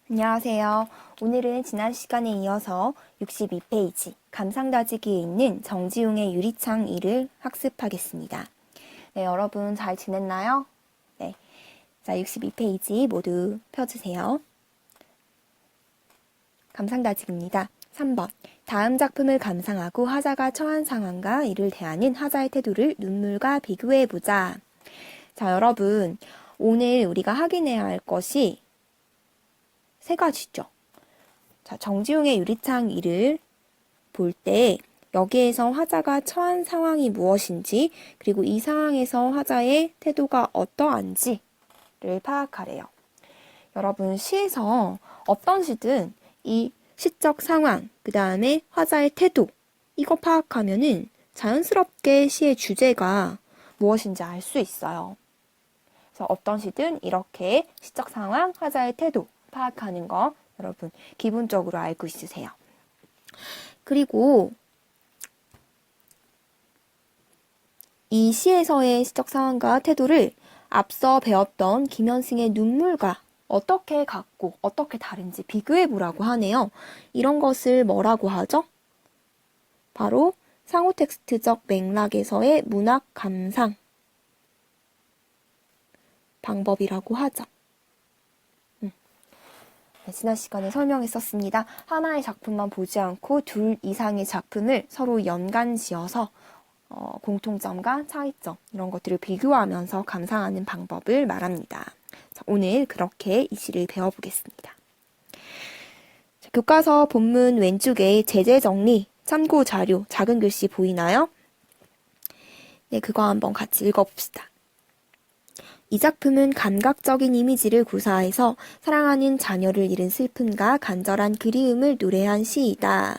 안녕하세요. 오늘은 지난 시간에 이어서 62페이지 감상다지기에 있는 정지용의 유리창 2를 학습하겠습니다. 네, 여러분 잘 지냈나요? 네. 자, 62페이지 모두 펴주세요. 감상다지기입니다. 3번. 다음 작품을 감상하고 하자가 처한 상황과 이를 대하는 하자의 태도를 눈물과 비교해보자. 자, 여러분. 오늘 우리가 확인해야 할 것이 세 가지죠. 자, 정지용의 유리창 2를 볼 때 여기에서 화자가 처한 상황이 무엇인지 그리고 이 상황에서 화자의 태도가 어떠한지를 파악하래요. 여러분 시에서 어떤 시든 이 시적 상황, 그 다음에 화자의 태도 이거 파악하면은 자연스럽게 시의 주제가 무엇인지 알 수 있어요. 그래서 어떤 시든 이렇게 시적 상황, 화자의 태도 파악하는 거 여러분 기본적으로 알고 있으세요. 그리고 이 시에서의 시적 상황과 태도를 앞서 배웠던 김현승의 눈물과 어떻게 같고 어떻게 다른지 비교해 보라고 하네요. 이런 것을 뭐라고 하죠? 바로 상호 텍스트적 맥락에서의 문학 감상 방법이라고 하죠. 네, 지난 시간에 설명했었습니다. 하나의 작품만 보지 않고 둘 이상의 작품을 서로 연관 지어서 공통점과 차이점 이런 것들을 비교하면서 감상하는 방법을 말합니다. 자, 오늘 그렇게 이 시를 배워보겠습니다. 자, 교과서 본문 왼쪽에 제재 정리, 참고 자료, 작은 글씨 보이나요? 네, 그거 한번 같이 읽어봅시다. 이 작품은 감각적인 이미지를 구사해서 사랑하는 자녀를 잃은 슬픔과 간절한 그리움을 노래한 시이다.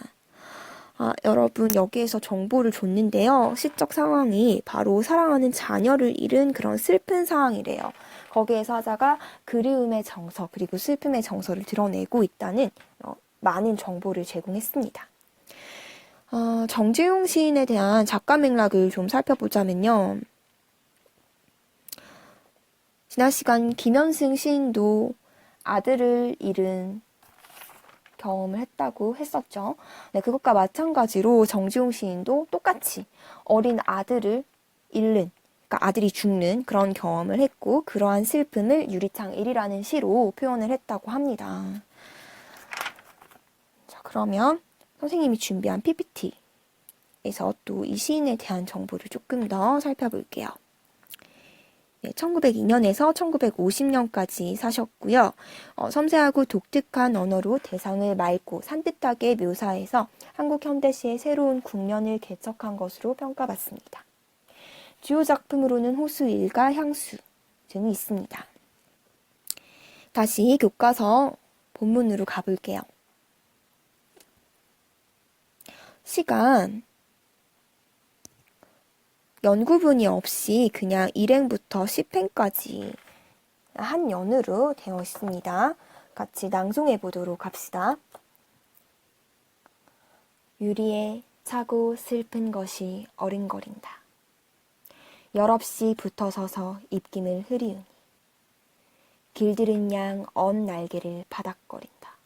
여러분 여기에서 정보를 줬는데요. 시적 상황이 바로 사랑하는 자녀를 잃은 그런 슬픈 상황이래요. 거기에서 하자가 그리움의 정서 그리고 슬픔의 정서를 드러내고 있다는 많은 정보를 제공했습니다. 정지용 시인에 대한 작가 맥락을 좀 살펴보자면요. 지난 시간 김현승 시인도 아들을 잃은 경험을 했다고 했었죠. 네, 그것과 마찬가지로 정지용 시인도 똑같이 어린 아들을 잃는, 그러니까 아들이 죽는 그런 경험을 했고 그러한 슬픔을 유리창 1이라는 시로 표현을 했다고 합니다. 자, 그러면 선생님이 준비한 PPT에서 또 이 시인에 대한 정보를 조금 더 살펴볼게요. 1902년에서 1950년까지 사셨고요. 섬세하고 독특한 언어로 대상을 맑고 산뜻하게 묘사해서 한국 현대시의 새로운 국면을 개척한 것으로 평가받습니다. 주요 작품으로는 호수일가, 향수 등이 있습니다. 다시 교과서 본문으로 가볼게요. 시간 연구분이 없이 그냥 1행부터 10행까지 한 연으로 되어 있습니다. 같이 낭송해 보도록 합시다. 유리에 차고 슬픈 것이 어른거린다. 열없이 붙어서서 입김을 흐리우니 길들은 양 언 날개를 바닥거린다.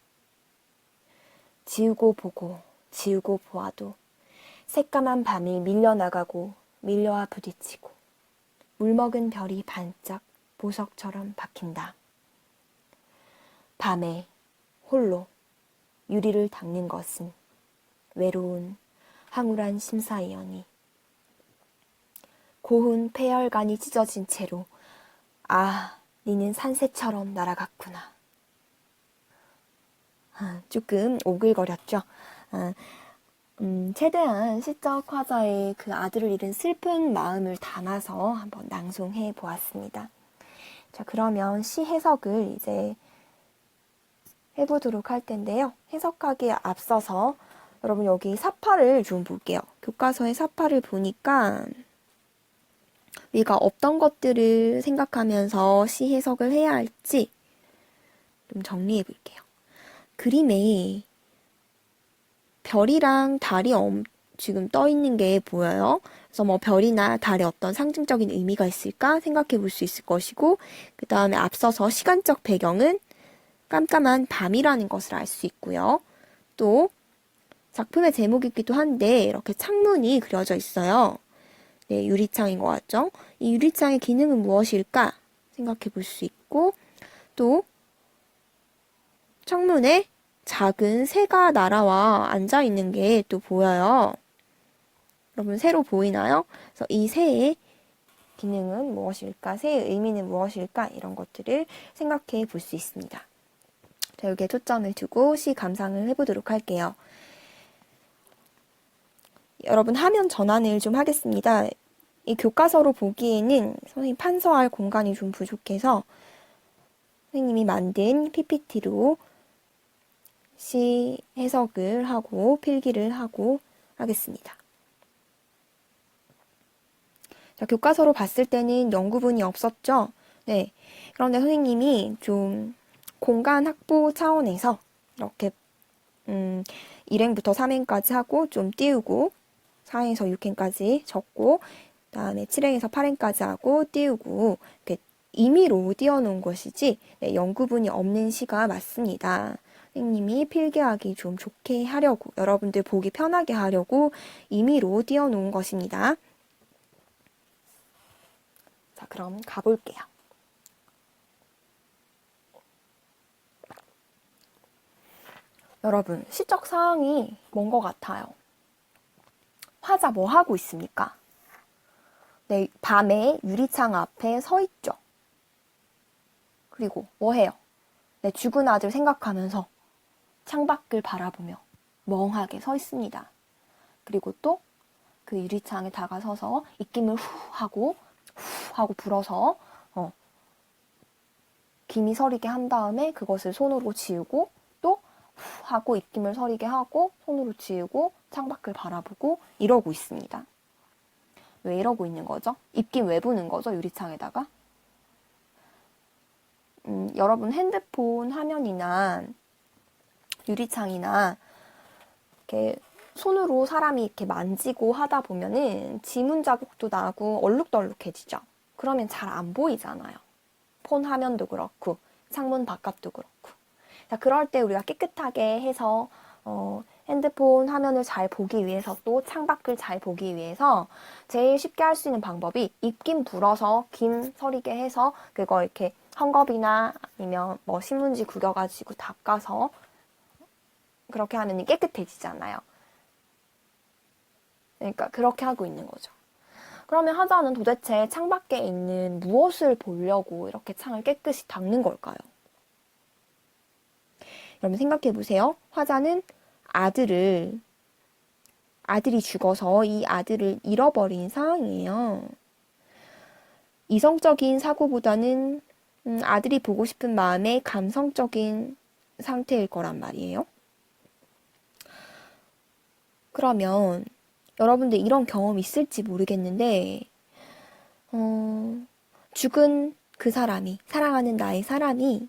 지우고 보고 지우고 보아도 새까만 밤이 밀려나가고 밀려와 부딪히고 물먹은 별이 반짝 보석처럼 박힌다. 밤에 홀로 유리를 닦는 것은 외로운 황홀한 심사위원이 고운 폐혈관이 찢어진 채로 니는 산새처럼 날아갔구나. 조금 오글거렸죠. 최대한 시적 화자의 그 아들을 잃은 슬픈 마음을 담아서 한번 낭송해 보았습니다. 자, 그러면 시 해석을 이제 해보도록 할 텐데요. 해석하기에 앞서서 여러분 여기 사파를 좀 볼게요. 교과서의 사파를 보니까 우리가 어떤 것들을 생각하면서 시 해석을 해야 할지 좀 정리해 볼게요. 그림에 별이랑 달이 지금 떠 있는 게 보여요. 그래서 뭐 별이나 달에 어떤 상징적인 의미가 있을까 생각해 볼 수 있을 것이고, 그 다음에 앞서서 시간적 배경은 깜깜한 밤이라는 것을 알 수 있고요. 또 작품의 제목이기도 한데 이렇게 창문이 그려져 있어요. 네, 유리창인 것 같죠? 이 유리창의 기능은 무엇일까 생각해 볼 수 있고, 또 창문에 작은 새가 날아와 앉아 있는 게 또 보여요. 여러분 새로 보이나요? 그래서 이 새의 기능은 무엇일까? 새의 의미는 무엇일까? 이런 것들을 생각해 볼 수 있습니다. 자, 여기에 초점을 두고 시 감상을 해보도록 할게요. 여러분 화면 전환을 좀 하겠습니다. 이 교과서로 보기에는 선생님 판서할 공간이 좀 부족해서 선생님이 만든 PPT로 시 해석을 하고 필기를 하고 하겠습니다. 자, 교과서로 봤을 때는 연구분이 없었죠? 네. 그런데 선생님이 좀 공간 확보 차원에서 이렇게 1행부터 3행까지 하고 좀 띄우고 4행에서 6행까지 적고 그다음에 7행에서 8행까지 하고 띄우고 이렇게 임의로 띄워놓은 것이지 네, 연구분이 없는 시가 맞습니다. 선생님이 필기하기 좀 좋게 하려고 여러분들 보기 편하게 하려고 임의로 띄워놓은 것입니다. 자, 그럼 가볼게요. 여러분, 시적 사항이 뭔 것 같아요? 화자 뭐 하고 있습니까? 네, 밤에 유리창 앞에 서 있죠. 그리고 뭐 해요? 네, 죽은 아들 생각하면서 창밖을 바라보며 멍하게 서 있습니다. 그리고 또 그 유리창에 다가서서 입김을 후 하고 불어서 김이 서리게 한 다음에 그것을 손으로 지우고 또 후 하고 입김을 서리게 하고 손으로 지우고 창밖을 바라보고 이러고 있습니다. 왜 이러고 있는 거죠? 입김 왜 부는 거죠? 유리창에다가? 여러분 핸드폰 화면이나 유리창이나 이렇게 손으로 사람이 이렇게 만지고 하다 보면은 지문 자국도 나고 얼룩덜룩해지죠. 그러면 잘 안 보이잖아요. 폰 화면도 그렇고 창문 바깥도 그렇고. 자, 그럴 때 우리가 깨끗하게 해서 핸드폰 화면을 잘 보기 위해서 또 창밖을 잘 보기 위해서 제일 쉽게 할 수 있는 방법이 입김 불어서 김 서리게 해서 그거 이렇게 헝겊이나 아니면 뭐 신문지 구겨가지고 닦아서 그렇게 하면 깨끗해지잖아요. 그러니까 그렇게 하고 있는 거죠. 그러면 화자는 도대체 창밖에 있는 무엇을 보려고 이렇게 창을 깨끗이 닦는 걸까요? 여러분 생각해 보세요. 화자는 아들이 죽어서 이 아들을 잃어버린 상황이에요. 이성적인 사고보다는 아들이 보고 싶은 마음의 감성적인 상태일 거란 말이에요. 그러면 여러분들 이런 경험 있을지 모르겠는데 죽은 그 사람이, 사랑하는 나의 사람이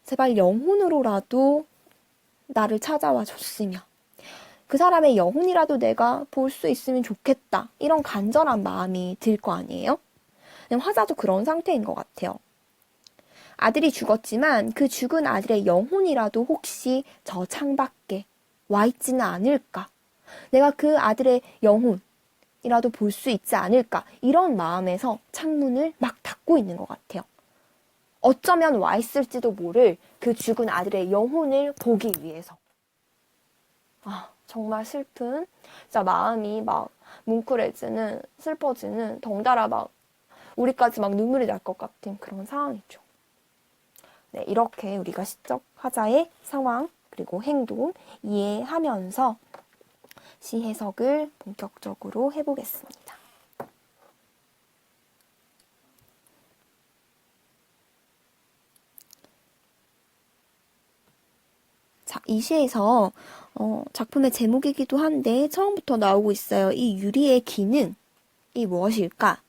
제발 영혼으로라도 나를 찾아와 줬으면 그 사람의 영혼이라도 내가 볼 수 있으면 좋겠다. 이런 간절한 마음이 들 거 아니에요? 화자도 그런 상태인 것 같아요. 아들이 죽었지만 그 죽은 아들의 영혼이라도 혹시 저 창밖에 와 있지는 않을까? 내가 그 아들의 영혼이라도 볼 수 있지 않을까? 이런 마음에서 창문을 막 닫고 있는 것 같아요. 어쩌면 와 있을지도 모를 그 죽은 아들의 영혼을 보기 위해서. 아, 정말 슬픈, 진짜 마음이 막 뭉클해지는, 슬퍼지는, 덩달아 막 우리까지 막 눈물이 날 것 같은 그런 상황이죠. 네, 이렇게 우리가 시적 화자의 상황 그리고 행동 이해하면서 시 해석을 본격적으로 해보겠습니다. 자, 이 시에서 작품의 제목이기도 한데 처음부터 나오고 있어요. 이 유리의 기능이 무엇일까?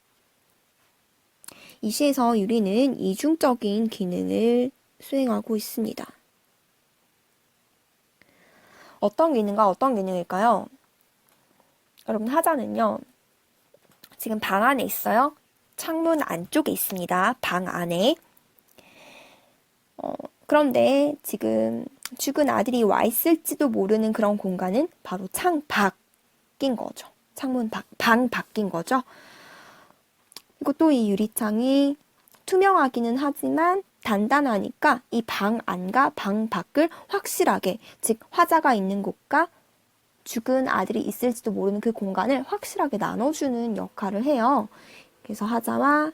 이 시에서 유리는 이중적인 기능을 수행하고 있습니다. 어떤 기능과 어떤 기능일까요? 여러분 화자는요. 지금 방 안에 있어요. 창문 안쪽에 있습니다. 방 안에. 그런데 지금 죽은 아들이 와 있을지도 모르는 그런 공간은 바로 창 밖인 거죠. 창문 방 밖인 거죠. 이것도 이 유리창이 투명하기는 하지만 단단하니까 이 방 안과 방 밖을 확실하게, 즉 화자가 있는 곳과 죽은 아들이 있을지도 모르는 그 공간을 확실하게 나눠주는 역할을 해요. 그래서 화자와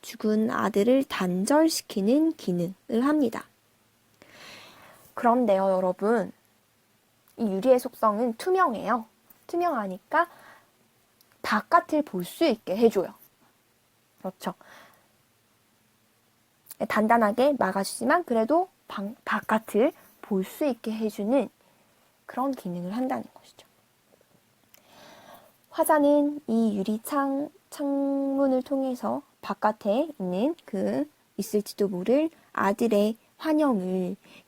죽은 아들을 단절시키는 기능을 합니다. 그런데요, 여러분, 이 유리의 속성은 투명해요. 투명하니까 바깥을 볼 수 있게 해줘요. 그렇죠. 단단하게 막아주지만 그래도 바깥을 볼 수 있게 해주는 그런 기능을 한다는 것이죠. 화자는 이 창문을 통해서 바깥에 있는 그 있을지도 모를 아들의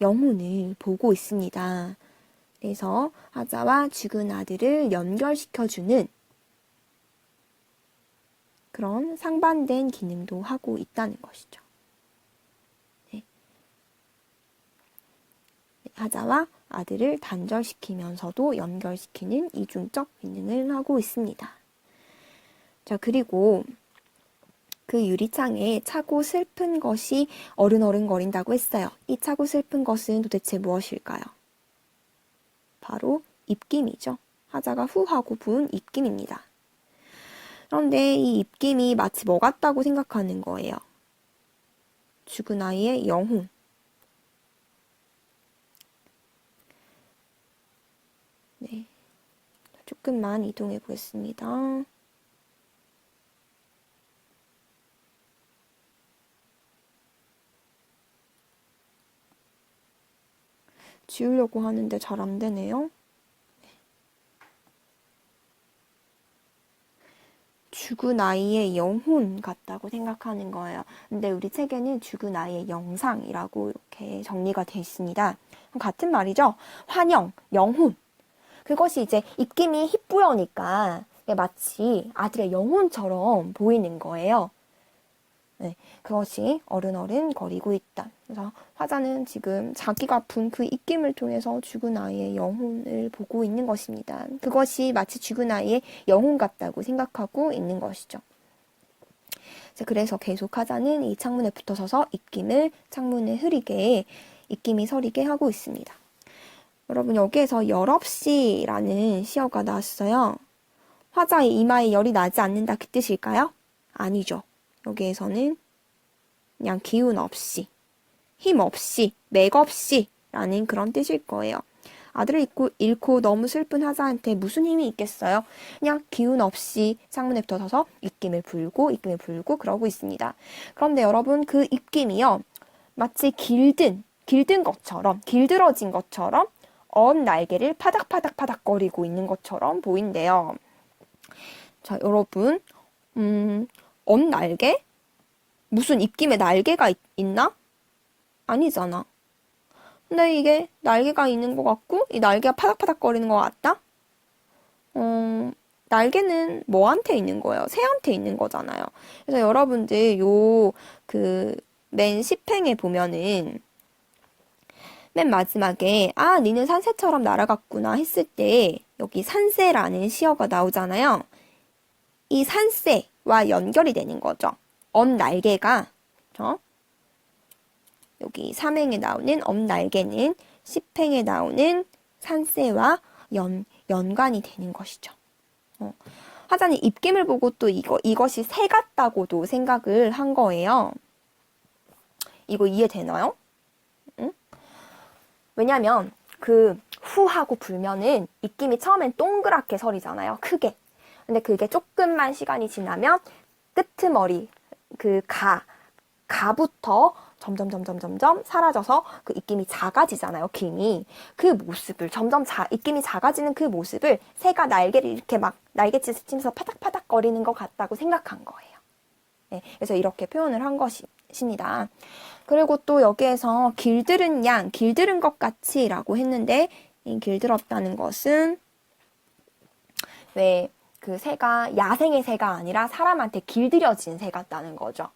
영혼을 보고 있습니다. 그래서 화자와 죽은 아들을 연결시켜주는 그런 상반된 기능도 하고 있다는 것이죠. 네. 화자와 아들을 단절시키면서도 연결시키는 이중적 기능을 하고 있습니다. 자, 그리고 그 유리창에 차고 슬픈 것이 어른거린다고 했어요. 이 차고 슬픈 것은 도대체 무엇일까요? 바로 입김이죠. 화자가 후 하고 부은 입김입니다. 그런데 이 입김이 마치 뭐 같다고 생각하는 거예요? 죽은 아이의 영혼. 네. 조금만 이동해 보겠습니다. 지우려고 하는데 잘 안 되네요. 죽은 아이의 영혼 같다고 생각하는 거예요. 근데 우리 책에는 죽은 아이의 영상이라고 이렇게 정리가 되어 있습니다. 같은 말이죠. 환영, 영혼. 그것이 이제 입김이 희뿌여니까 마치 아들의 영혼처럼 보이는 거예요. 네, 그것이 어른거리고 있다. 그래서 화자는 지금 자기가 분 그 입김을 통해서 죽은 아이의 영혼을 보고 있는 것입니다. 그것이 마치 죽은 아이의 영혼 같다고 생각하고 있는 것이죠. 그래서 계속 화자는 이 창문에 붙어서서 입김을 창문에 흐리게, 입김이 서리게 하고 있습니다. 여러분, 여기에서 열없이라는 시어가 나왔어요. 화자의 이마에 열이 나지 않는다, 그 뜻일까요? 아니죠. 여기에서는 그냥 기운 없이, 힘 없이, 맥 없이 라는 그런 뜻일 거예요. 아들을 잃고 너무 슬픈 화자한테 무슨 힘이 있겠어요? 그냥 기운 없이 창문에 붙어서서 입김을 불고 그러고 있습니다. 그런데 여러분, 그 입김이요, 마치 길들어진 것처럼 언 날개를 파닥파닥거리고 있는 것처럼 보인대요. 자, 여러분, 언 날개? 무슨 입김에 날개가 있나? 아니잖아. 근데 이게 날개가 있는 것 같고, 이 날개가 파닥파닥거리는 것 같다? 날개는 뭐한테 있는 거예요? 새한테 있는 거잖아요. 그래서 여러분들 맨 10행에 보면은 맨 마지막에 니는 산새처럼 날아갔구나 했을 때 여기 산새라는 시어가 나오잖아요. 이 산새와 연결이 되는 거죠. 날개가, 그렇죠? 여기 3행에 나오는 날개는 10행에 나오는 산새와 연관이 되는 것이죠. 화자는 입김을 보고 또 이것이 새 같다고도 생각을 한 거예요. 이거 이해되나요? 응? 왜냐면 후하고 불면은 입김이 처음엔 동그랗게 서리잖아요. 크게. 근데 그게 조금만 시간이 지나면 끄트머리, 가부터 점점 사라져서 그 입김이 작아지잖아요, 김이. 그 모습을, 입김이 작아지는 그 모습을 새가 날개를 이렇게 막 날갯짓을 치면서 파닥파닥거리는 것 같다고 생각한 거예요. 네, 그래서 이렇게 표현을 한 것입니다. 그리고 또 여기에서 길들은 것 같이 라고 했는데, 이 길들었다는 것은 왜 그 새가 야생의 새가 아니라 사람한테 길들여진 새 같다는 거죠.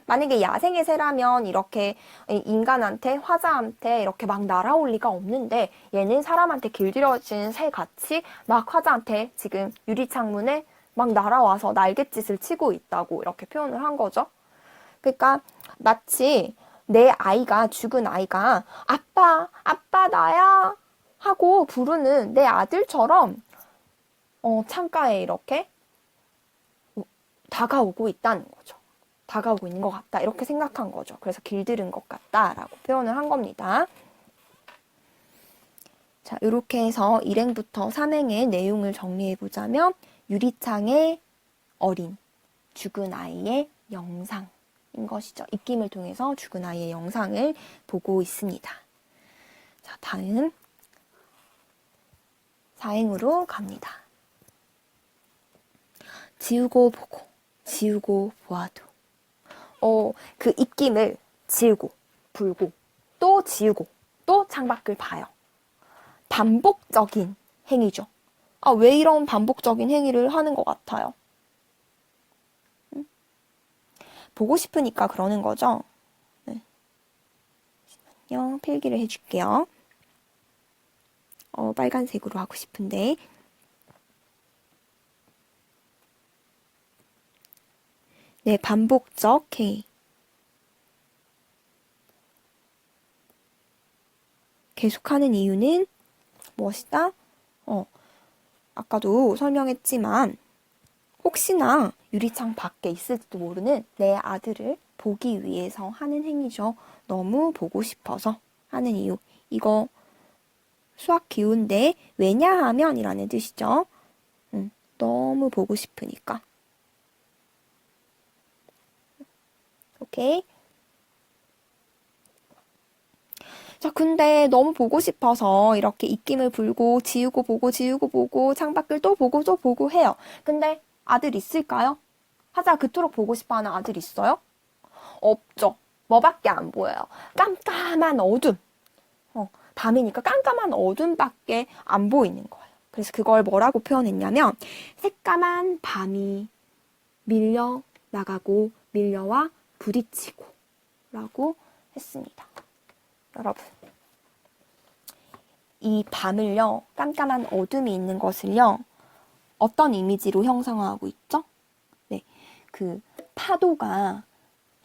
만약에 야생의 새라면 이렇게 인간한테, 화자한테 이렇게 막 날아올 리가 없는데 얘는 사람한테 길들여진 새 같이 막 화자한테 지금 유리창문에 막 날아와서 날갯짓을 치고 있다고 이렇게 표현을 한 거죠. 그러니까 마치 내 아이가, 죽은 아이가 아빠, 아빠 나야 하고 부르는 내 아들처럼 창가에 이렇게 다가오고 있다는 거죠. 다가오고 있는 것 같다. 이렇게 생각한 거죠. 그래서 길들인 것 같다라고 표현을 한 겁니다. 자, 이렇게 해서 1행부터 3행의 내용을 정리해 보자면 유리창의 어린, 죽은 아이의 영상인 것이죠. 입김을 통해서 죽은 아이의 영상을 보고 있습니다. 자, 다음 4행으로 갑니다. 지우고 보고, 지우고 보아도. 그 입김을 지우고, 불고, 또 지우고, 또 창밖을 봐요. 반복적인 행위죠. 아, 왜 이런 반복적인 행위를 하는 것 같아요? 보고 싶으니까 그러는 거죠? 네. 잠시만요. 필기를 해줄게요. 빨간색으로 하고 싶은데. 네, 반복적 행위. 계속하는 이유는 무엇이다? 아까도 설명했지만 혹시나 유리창 밖에 있을지도 모르는 내 아들을 보기 위해서 하는 행위죠. 너무 보고 싶어서 하는 이유. 이거 수학 기호인데 왜냐하면 이라는 뜻이죠. 너무 보고 싶으니까. 오케이? 자, 근데 너무 보고 싶어서 이렇게 입김을 불고 지우고 보고 지우고 보고 창밖을 또 보고 해요. 근데 아들 있을까요? 하자 그토록 보고 싶어하는 아들 있어요? 없죠. 뭐밖에 안 보여요. 깜깜한 어둠. 밤이니까 깜깜한 어둠밖에 안 보이는 거예요. 그래서 그걸 뭐라고 표현했냐면 새까만 밤이 밀려 나가고 밀려와 부딪히고 라고 했습니다. 여러분, 이 밤을요, 깜깜한 어둠이 있는 것을요, 어떤 이미지로 형상화하고 있죠? 네, 그 파도가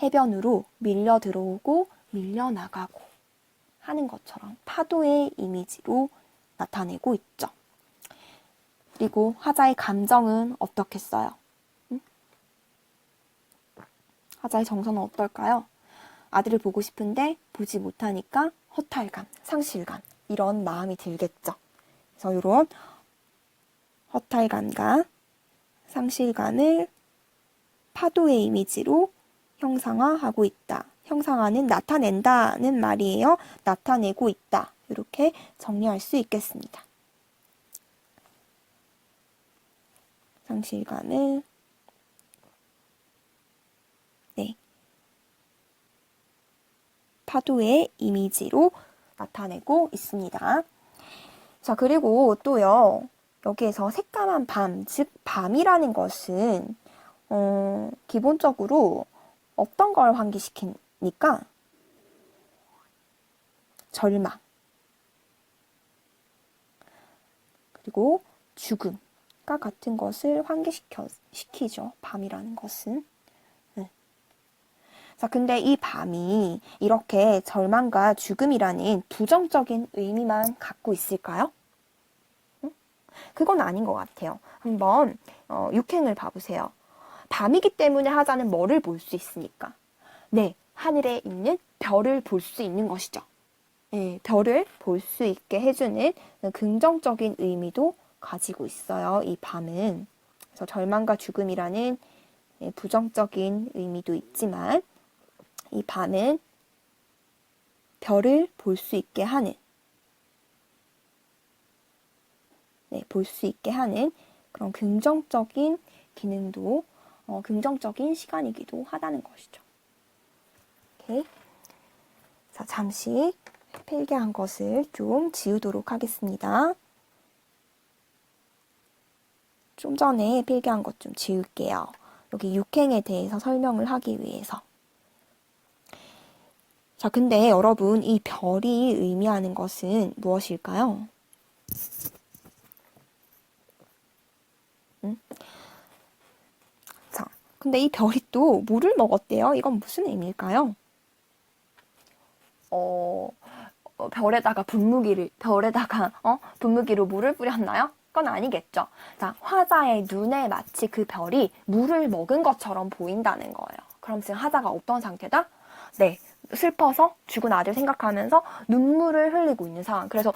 해변으로 밀려 들어오고 밀려 나가고 하는 것처럼 파도의 이미지로 나타내고 있죠. 그리고 화자의 감정은 어떻겠어요? 화자의 정서는 어떨까요? 아들을 보고 싶은데 보지 못하니까 허탈감, 상실감 이런 마음이 들겠죠. 그래서 이런 허탈감과 상실감을 파도의 이미지로 형상화하고 있다. 형상화는 나타낸다는 말이에요. 나타내고 있다. 이렇게 정리할 수 있겠습니다. 상실감을 파도의 이미지로 나타내고 있습니다. 자, 그리고 또요, 여기에서 새까만 밤, 즉 밤이라는 것은 기본적으로 어떤 걸 환기시키니까 절망, 그리고 죽음과 같은 것을 환기시키죠. 밤이라는 것은. 자, 근데 이 밤이 이렇게 절망과 죽음이라는 부정적인 의미만 갖고 있을까요? 그건 아닌 것 같아요. 한번 6행을 봐보세요. 밤이기 때문에 하자는 뭐를 볼 수 있으니까? 네, 하늘에 있는 별을 볼 수 있는 것이죠. 네, 별을 볼 수 있게 해주는 긍정적인 의미도 가지고 있어요. 이 밤은. 그래서 절망과 죽음이라는 부정적인 의미도 있지만 이 밤은 별을 볼 수 있게 하는, 볼 수 있게 하는 그런 긍정적인 기능도, 긍정적인 시간이기도 하다는 것이죠. 오케이. 자, 잠시 필기한 것을 좀 지우도록 하겠습니다. 좀 전에 필기한 것 좀 지울게요. 여기 6행에 대해서 설명을 하기 위해서. 자, 근데 여러분, 이 별이 의미하는 것은 무엇일까요? 자, 근데 이 별이 또 물을 먹었대요. 이건 무슨 의미일까요? 분무기로 물을 뿌렸나요? 그건 아니겠죠. 자, 화자의 눈에 마치 그 별이 물을 먹은 것처럼 보인다는 거예요. 그럼 지금 화자가 어떤 상태다? 네, 슬퍼서 죽은 아들 생각하면서 눈물을 흘리고 있는 상황. 그래서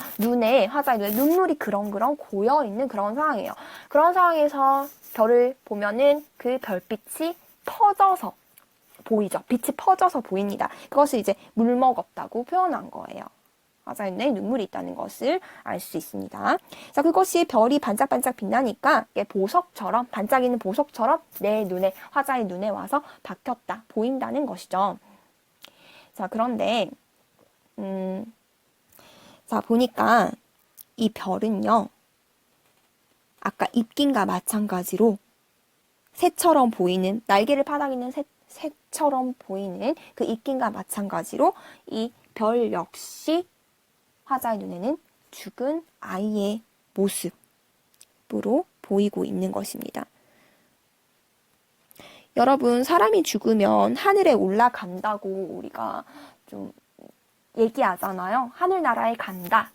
화자의 눈에 눈물이 그렁그렁 고여있는 그런 상황이에요. 그런 상황에서 별을 보면은 그 별빛이 퍼져서 보이죠. 빛이 퍼져서 보입니다. 그것을 이제 물 먹었다고 표현한 거예요. 화자의 눈에 눈물이 있다는 것을 알 수 있습니다. 자, 그것이 별이 반짝반짝 빛나니까 보석처럼, 반짝이는 보석처럼 화자의 눈에 와서 박혔다, 보인다는 것이죠. 자, 그런데, 자, 보니까 이 별은요, 아까 입김과 마찬가지로 새처럼 보이는, 날개를 파닥이는 새처럼 보이는 그 입김과 마찬가지로 이 별 역시 화자의 눈에는 죽은 아이의 모습으로 보이고 있는 것입니다. 여러분, 사람이 죽으면 하늘에 올라간다고 우리가 좀 얘기하잖아요. 하늘나라에 간다.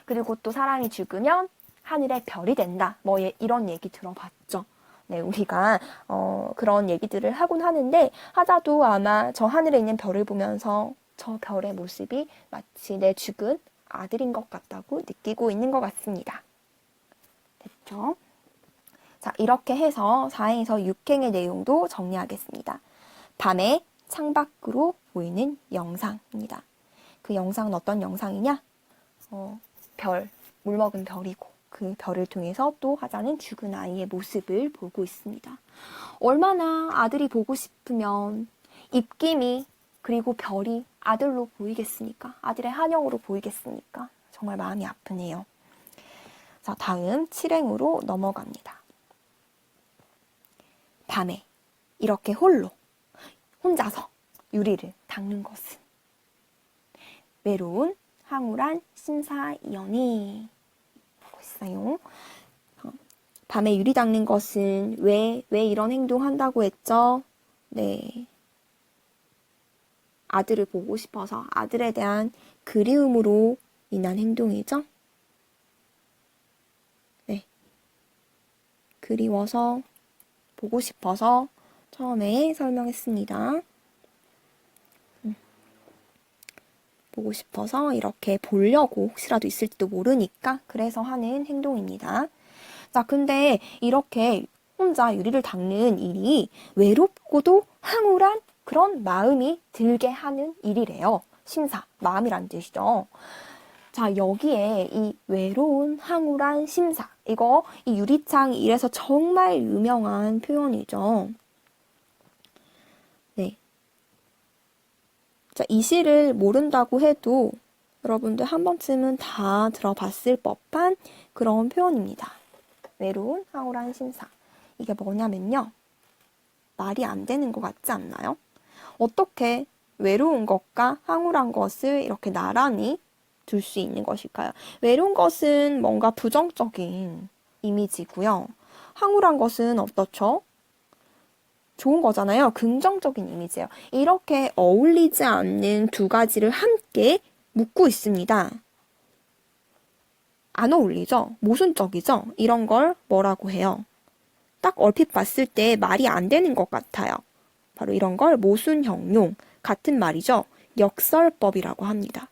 그리고 또 사람이 죽으면 하늘의 별이 된다. 뭐 이런 얘기 들어봤죠. 네, 우리가 그런 얘기들을 하곤 하는데 하자도 아마 저 하늘에 있는 별을 보면서 저 별의 모습이 마치 내 죽은 아들인 것 같다고 느끼고 있는 것 같습니다. 됐죠? 자, 이렇게 해서 4행에서 6행의 내용도 정리하겠습니다. 밤에 창밖으로 보이는 영상입니다. 그 영상은 어떤 영상이냐? 물 먹은 별이고 그 별을 통해서 또 화자는 죽은 아이의 모습을 보고 있습니다. 얼마나 아들이 보고 싶으면 입김이 그리고 별이 아들로 보이겠습니까? 아들의 한영으로 보이겠습니까? 정말 마음이 아프네요. 자, 다음 7행으로 넘어갑니다. 밤에 이렇게 혼자서 유리를 닦는 것은 외로운 황홀한 심사위원이 보고 있어요. 밤에 유리 닦는 것은 왜 이런 행동 한다고 했죠? 네. 아들을 보고 싶어서 아들에 대한 그리움으로 인한 행동이죠. 네. 그리워서 보고 싶어서 처음에 설명했습니다. 보고 싶어서 이렇게 보려고 혹시라도 있을지도 모르니까 그래서 하는 행동입니다. 자, 근데 이렇게 혼자 유리를 닦는 일이 외롭고도 황홀한 그런 마음이 들게 하는 일이래요. 심사, 마음이란 뜻이죠. 자, 여기에 이 외로운 황홀한 심사, 이 유리창 일에서 정말 유명한 표현이죠. 네. 자, 이 시를 모른다고 해도 여러분들 한 번쯤은 다 들어봤을 법한 그런 표현입니다. 외로운 황홀한 심사. 이게 뭐냐면요. 말이 안 되는 것 같지 않나요? 어떻게 외로운 것과 황홀한 것을 이렇게 나란히 둘 수 있는 것일까요? 외로운 것은 뭔가 부정적인 이미지고요. 황홀한 것은 어떻죠? 좋은 거잖아요. 긍정적인 이미지예요. 이렇게 어울리지 않는 두 가지를 함께 묶고 있습니다. 안 어울리죠? 모순적이죠? 이런 걸 뭐라고 해요? 딱 얼핏 봤을 때 말이 안 되는 것 같아요. 바로 이런 걸 모순형용, 같은 말이죠. 역설법이라고 합니다.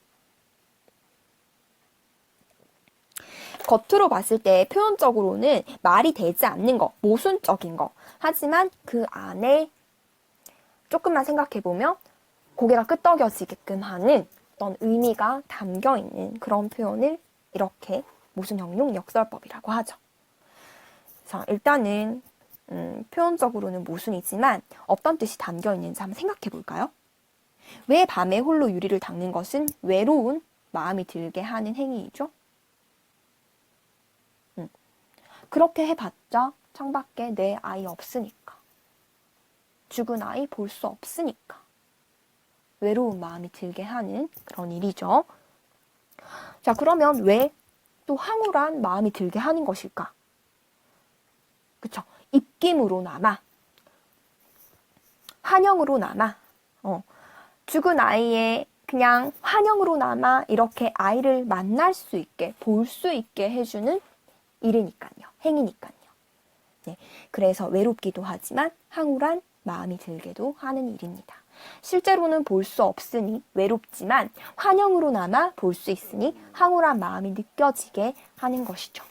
겉으로 봤을 때 표현적으로는 말이 되지 않는 거, 모순적인 거. 하지만 그 안에 조금만 생각해보면 고개가 끄덕여지게끔 하는 어떤 의미가 담겨있는 그런 표현을 이렇게 모순형용 역설법이라고 하죠. 자, 일단은 표현적으로는 모순이지만 어떤 뜻이 담겨있는지 한번 생각해볼까요? 왜 밤에 홀로 유리를 닦는 것은 외로운 마음이 들게 하는 행위이죠? 그렇게 해봤자 창밖에 내 아이 없으니까. 죽은 아이 볼 수 없으니까. 외로운 마음이 들게 하는 그런 일이죠. 자, 그러면 왜 또 황홀한 마음이 들게 하는 것일까? 그쵸? 입김으로나마, 환영으로나마, 죽은 아이의 그냥 환영으로나마 이렇게 아이를 만날 수 있게, 볼 수 있게 해주는 일이니까요. 행위니까요. 네, 그래서 외롭기도 하지만 황홀한 마음이 들게도 하는 일입니다. 실제로는 볼 수 없으니 외롭지만 환영으로나마 볼 수 있으니 황홀한 마음이 느껴지게 하는 것이죠.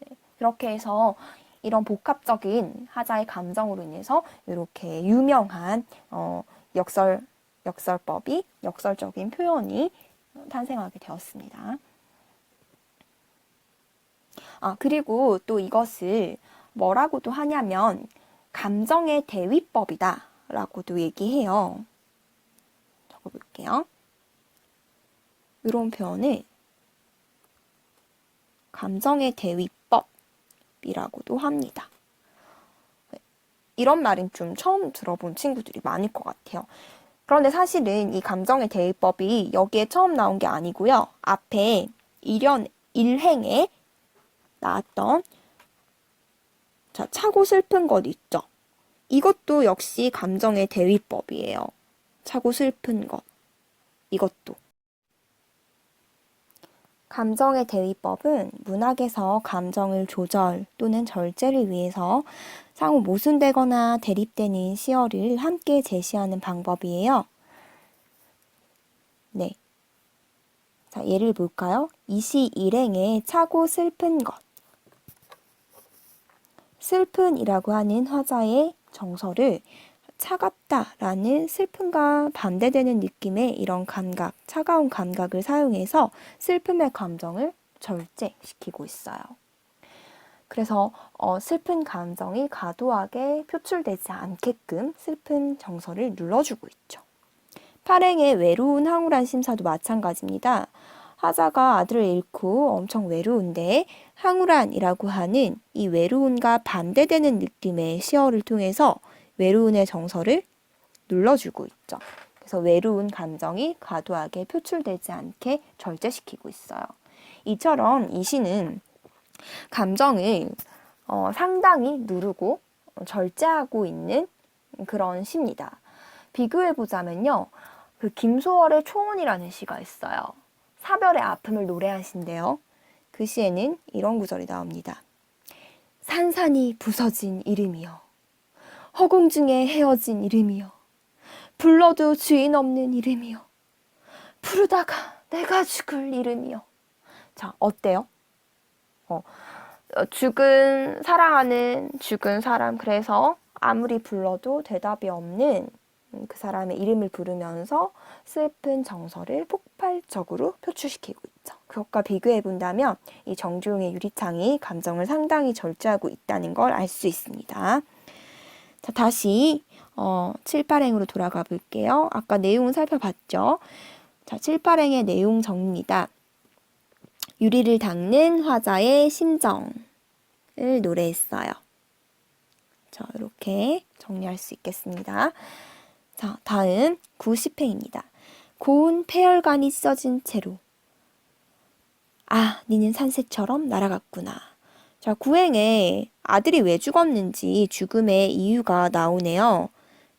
네, 그렇게 해서 이런 복합적인 하자의 감정으로 인해서 이렇게 유명한 역설적인 표현이 탄생하게 되었습니다. 그리고 또 이것을 뭐라고도 하냐면 감정의 대위법이다 라고도 얘기해요. 적어볼게요. 이런 표현을 감정의 대위법이라고도 합니다. 이런 말은 좀 처음 들어본 친구들이 많을 것 같아요. 그런데 사실은 이 감정의 대위법이 여기에 처음 나온 게 아니고요. 앞에 일행에 나왔던 차고 슬픈 것 있죠. 이것도 역시 감정의 대위법이에요. 차고 슬픈 것. 이것도. 감정의 대위법은 문학에서 감정을 조절 또는 절제를 위해서 상호 모순되거나 대립되는 시어를 함께 제시하는 방법이에요. 네. 자, 예를 볼까요? 이 시 일행의 차고 슬픈 것. 슬픈이라고 하는 화자의 정서를 차갑다라는 슬픔과 반대되는 느낌의 이런 감각, 차가운 감각을 사용해서 슬픔의 감정을 절제시키고 있어요. 그래서 슬픈 감정이 과도하게 표출되지 않게끔 슬픈 정서를 눌러주고 있죠. 팔행의 외로운 황홀한 심사도 마찬가지입니다. 화자가 아들을 잃고 엄청 외로운데 황홀한이라고 하는 이 외로움과 반대되는 느낌의 시어를 통해서 외로움의 정서를 눌러주고 있죠. 그래서 외로운 감정이 과도하게 표출되지 않게 절제시키고 있어요. 이처럼 이 시는 감정을 상당히 누르고 절제하고 있는 그런 시입니다. 비교해보자면요. 그 김소월의 초원이라는 시가 있어요. 사별의 아픔을 노래한 시인데요. 그 시에는 이런 구절이 나옵니다. 산산이 부서진 이름이여. 허공 중에 헤어진 이름이여. 불러도 주인 없는 이름이여. 부르다가 내가 죽을 이름이여. 자, 어때요? 사랑하는 죽은 사람, 그래서 아무리 불러도 대답이 없는 그 사람의 이름을 부르면서 슬픈 정서를 폭발적으로 표출시키고 있죠. 그것과 비교해 본다면 이 정주영의 유리창이 감정을 상당히 절제하고 있다는 걸 알 수 있습니다. 자, 다시 7, 8행으로 돌아가 볼게요. 아까 내용은 살펴봤죠. 자, 7, 8행의 내용 정리입니다. 유리를 닦는 화자의 심정을 노래했어요. 자, 이렇게 정리할 수 있겠습니다. 자, 다음 90행입니다. 고운 폐혈관이 찢어진 채로 니는 산새처럼 날아갔구나. 자, 9행에 아들이 왜 죽었는지 죽음의 이유가 나오네요.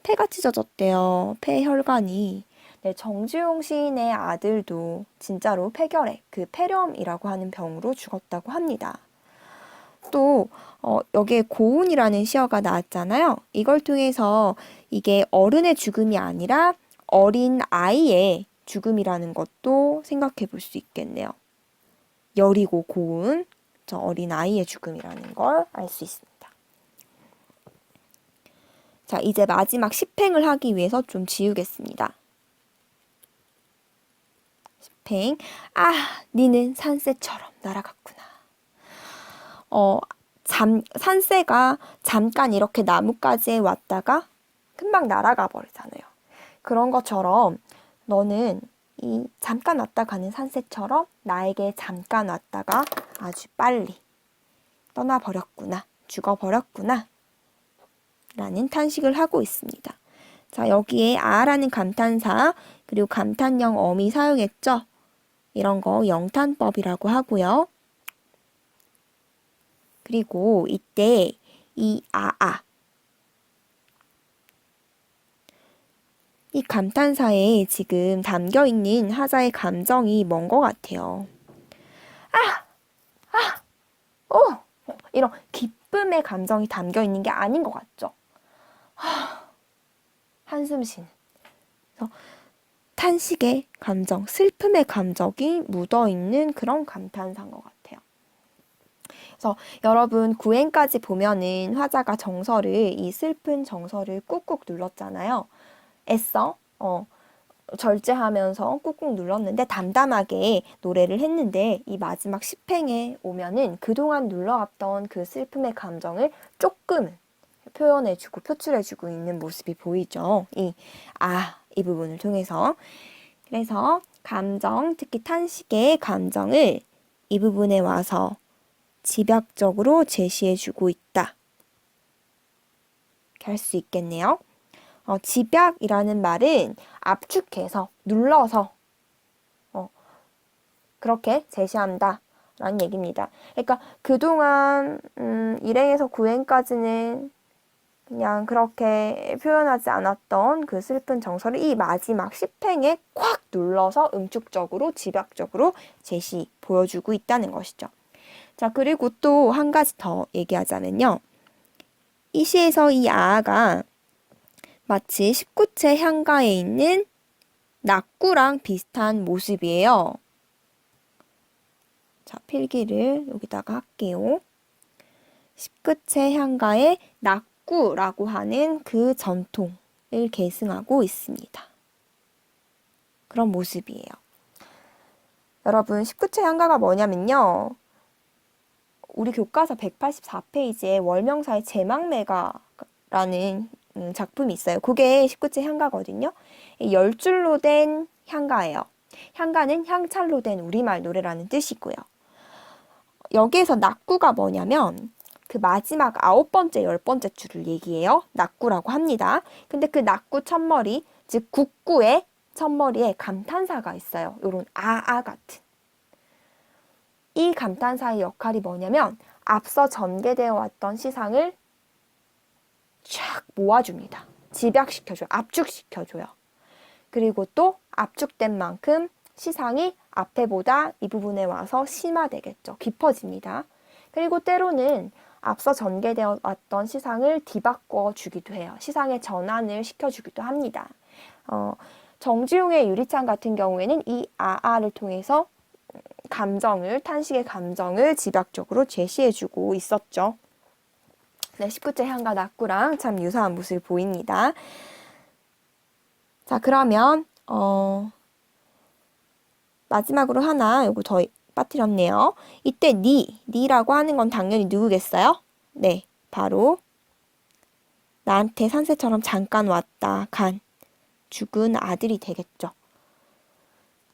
폐가 찢어졌대요. 폐혈관이. 네, 정주용 시인의 아들도 진짜로 폐결핵, 그 폐렴이라고 하는 병으로 죽었다고 합니다. 또 여기에 고운이라는 시어가 나왔잖아요. 이걸 통해서 이게 어른의 죽음이 아니라 어린 아이의 죽음이라는 것도 생각해 볼 수 있겠네요. 여리고 고운, 저 어린 아이의 죽음이라는 걸 알 수 있습니다. 자, 이제 마지막 10행을 하기 위해서 좀 지우겠습니다. 10행. 니는 산새처럼 날아갔구나. 산새가 잠깐 이렇게 나뭇가지에 왔다가 금방 날아가 버리잖아요. 그런 것처럼 너는 이 잠깐 왔다 가는 산새처럼 나에게 잠깐 왔다가 아주 빨리 떠나버렸구나, 죽어버렸구나 라는 탄식을 하고 있습니다. 자, 여기에 아라는 감탄사, 그리고 감탄형 어미 사용했죠? 이런 거 영탄법이라고 하고요. 그리고 이때 이 이 감탄사에 지금 담겨있는 하자의 감정이 뭔 것 같아요? 이런 기쁨의 감정이 담겨있는 게 아닌 것 같죠? 한숨 쉬는. 그래서 탄식의 감정, 슬픔의 감정이 묻어있는 그런 감탄사인 것 같아요. 그래서 여러분 구행까지 보면은 화자가 정서를, 이 슬픈 정서를 꾹꾹 눌렀잖아요. 애써 절제하면서 꾹꾹 눌렀는데 담담하게 노래를 했는데, 이 마지막 10행에 오면은 그동안 눌러왔던 그 슬픔의 감정을 조금은 표현해주고 표출해주고 있는 모습이 보이죠. 이 부분을 통해서. 그래서 감정, 특히 탄식의 감정을 이 부분에 와서 집약적으로 제시해주고 있다. 이렇게 할 수 있겠네요. 집약이라는 말은 압축해서, 눌러서 그렇게 제시한다 라는 얘기입니다. 그러니까 그동안 일행에서 구행까지는 그냥 그렇게 표현하지 않았던 그 슬픈 정서를 이 마지막 10행에 콱 눌러서 응축적으로, 집약적으로 보여주고 있다는 것이죠. 자, 그리고 또 한 가지 더 얘기하자면요. 이 시에서 이 아아가 마치 19채 향가에 있는 낙구랑 비슷한 모습이에요. 자, 필기를 여기다가 할게요. 19채 향가의 낙구라고 하는 그 전통을 계승하고 있습니다. 그런 모습이에요. 여러분, 19채 향가가 뭐냐면요. 우리 교과서 184페이지에 월명사의 제망매가라는 작품이 있어요. 그게 19채 향가거든요. 10줄로 된 향가예요. 향가는 향찰로 된 우리말 노래라는 뜻이고요. 여기에서 낙구가 뭐냐면 그 마지막 9번째, 10번째 줄을 얘기해요. 낙구라고 합니다. 근데 그 낙구 첫머리, 즉 국구의 첫머리에 감탄사가 있어요. 요런 같은. 이 감탄사의 역할이 뭐냐면 앞서 전개되어 왔던 시상을 쫙 모아줍니다. 집약시켜줘요. 압축시켜줘요. 그리고 또 압축된 만큼 시상이 앞에보다 이 부분에 와서 심화되겠죠. 깊어집니다. 그리고 때로는 앞서 전개되어 왔던 시상을 뒤바꿔 주기도 해요. 시상의 전환을 시켜주기도 합니다. 정지용의 유리창 같은 경우에는 이 아아를 통해서 탄식의 감정을 집약적으로 제시해주고 있었죠. 네, 19채 향가 낙구랑 참 유사한 모습이 보입니다. 자, 그러면 마지막으로 하나 요거 더 빠뜨렸네요. 이때 니라고 하는 건 당연히 누구겠어요? 네, 바로 나한테 산새처럼 잠깐 왔다 간 죽은 아들이 되겠죠.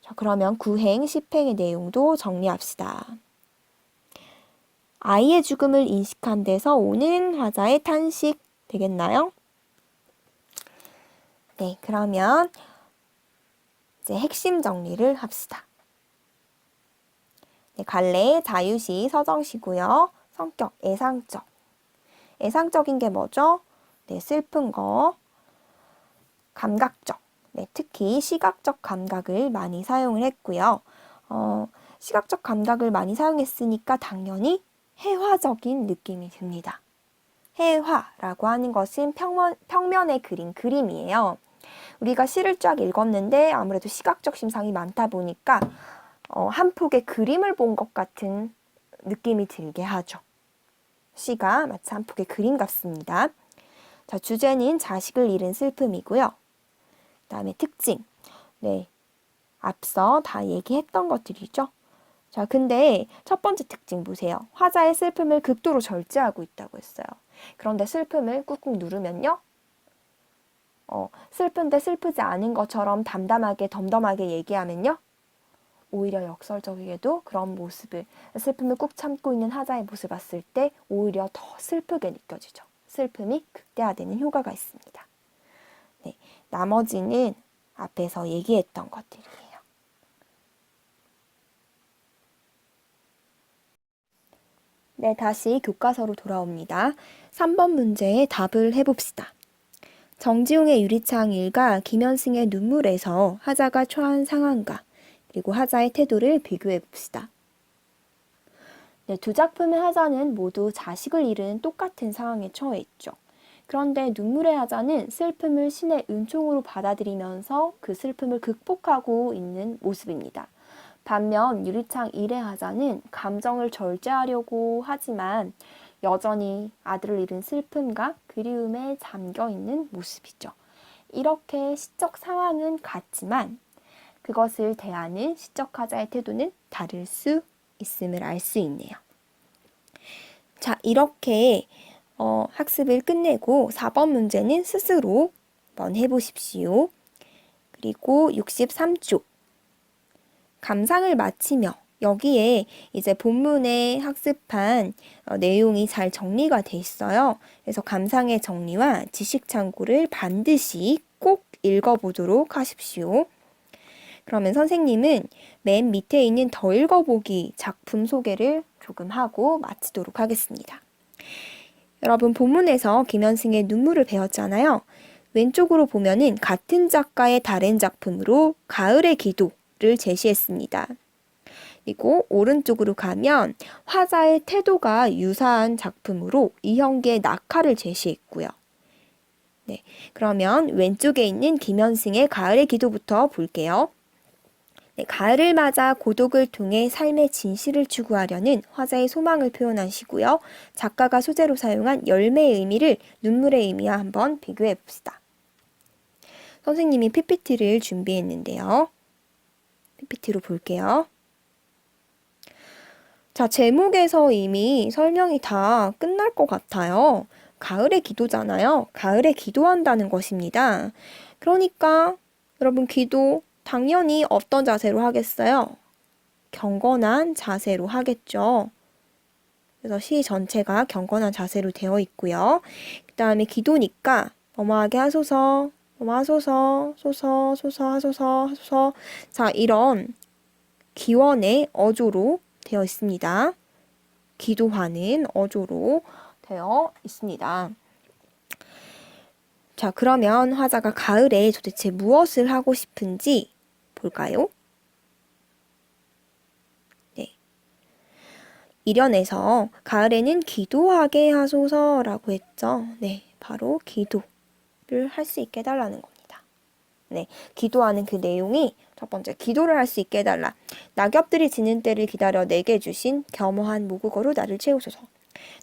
자, 그러면 9행, 10행의 내용도 정리합시다. 아이의 죽음을 인식한 데서 오는 화자의 탄식 되겠나요? 네, 그러면 이제 핵심 정리를 합시다. 네, 갈래, 자유시, 서정시고요. 성격, 애상적. 애상적인 게 뭐죠? 네, 슬픈 거. 감각적. 네, 특히 시각적 감각을 많이 사용을 했고요. 시각적 감각을 많이 사용했으니까 당연히 해화적인 느낌이 듭니다. 해화라고 하는 것은 평면에 그린 그림이에요. 우리가 시를 쫙 읽었는데 아무래도 시각적 심상이 많다 보니까 한 폭의 그림을 본 것 같은 느낌이 들게 하죠. 시가 마치 한 폭의 그림 같습니다. 자, 주제는 자식을 잃은 슬픔이고요. 그 다음에 특징. 네, 앞서 다 얘기했던 것들이죠. 자, 근데 첫 번째 특징 보세요. 화자의 슬픔을 극도로 절제하고 있다고 했어요. 그런데 슬픔을 꾹꾹 누르면요. 슬픈데 슬프지 않은 것처럼 담담하게 덤덤하게 얘기하면요. 오히려 역설적이게도 그런 모습을, 슬픔을 꾹 참고 있는 화자의 모습을 봤을 때 오히려 더 슬프게 느껴지죠. 슬픔이 극대화되는 효과가 있습니다. 네, 나머지는 앞에서 얘기했던 것들이에요. 네, 다시 교과서로 돌아옵니다. 3번 문제의 답을 해봅시다. 정지용의 유리창 일과 김현승의 눈물에서 하자가 처한 상황과 그리고 하자의 태도를 비교해 봅시다. 네, 두 작품의 하자는 모두 자식을 잃은 똑같은 상황에 처해 있죠. 그런데 눈물의 하자는 슬픔을 신의 은총으로 받아들이면서 그 슬픔을 극복하고 있는 모습입니다. 반면 유리창 일의 하자는 감정을 절제하려고 하지만 여전히 아들을 잃은 슬픔과 그리움에 잠겨 있는 모습이죠. 이렇게 시적 상황은 같지만 그것을 대하는 시적 하자의 태도는 다를 수 있음을 알 수 있네요. 자, 이렇게 학습을 끝내고 4번 문제는 스스로 한번 해보십시오. 그리고 63쪽 감상을 마치며 여기에 이제 본문에 학습한 내용이 잘 정리가 돼 있어요. 그래서 감상의 정리와 지식 참고를 반드시 꼭 읽어보도록 하십시오. 그러면 선생님은 맨 밑에 있는 더 읽어보기 작품 소개를 조금 하고 마치도록 하겠습니다. 여러분 본문에서 김현승의 눈물을 배웠잖아요. 왼쪽으로 보면은 같은 작가의 다른 작품으로 가을의 기도를 제시했습니다. 그리고 오른쪽으로 가면 화자의 태도가 유사한 작품으로 이형기의 낙하를 제시했고요. 네, 그러면 왼쪽에 있는 김현승의 가을의 기도부터 볼게요. 네, 가을을 맞아 고독을 통해 삶의 진실을 추구하려는 화자의 소망을 표현한 시고요. 작가가 소재로 사용한 열매의 의미를 눈물의 의미와 한번 비교해 봅시다. 선생님이 PPT를 준비했는데요. PPT로 볼게요. 자, 제목에서 이미 설명이 다 끝날 것 같아요. 가을의 기도잖아요. 가을에 기도한다는 것입니다. 그러니까 여러분 기도 당연히 어떤 자세로 하겠어요? 경건한 자세로 하겠죠. 그래서 시 전체가 경건한 자세로 되어 있고요. 그 다음에 기도니까 어마하게 하소서, 어마하소서, 소서, 소서, 하소서, 하소서. 자, 이런 기원의 어조로 되어 있습니다. 기도하는 어조로 되어 있습니다. 자, 그러면 화자가 가을에 도대체 무엇을 하고 싶은지 볼까요? 네. 일연에서 가을에는 기도하게 하소서라고 했죠. 네, 바로 기도를 할 수 있게 해달라는 겁니다. 네, 기도하는 그 내용이 첫 번째, 기도를 할 수 있게 해달라. 낙엽들이 지는 때를 기다려 내게 주신 겸허한 모국어로 나를 채우소서.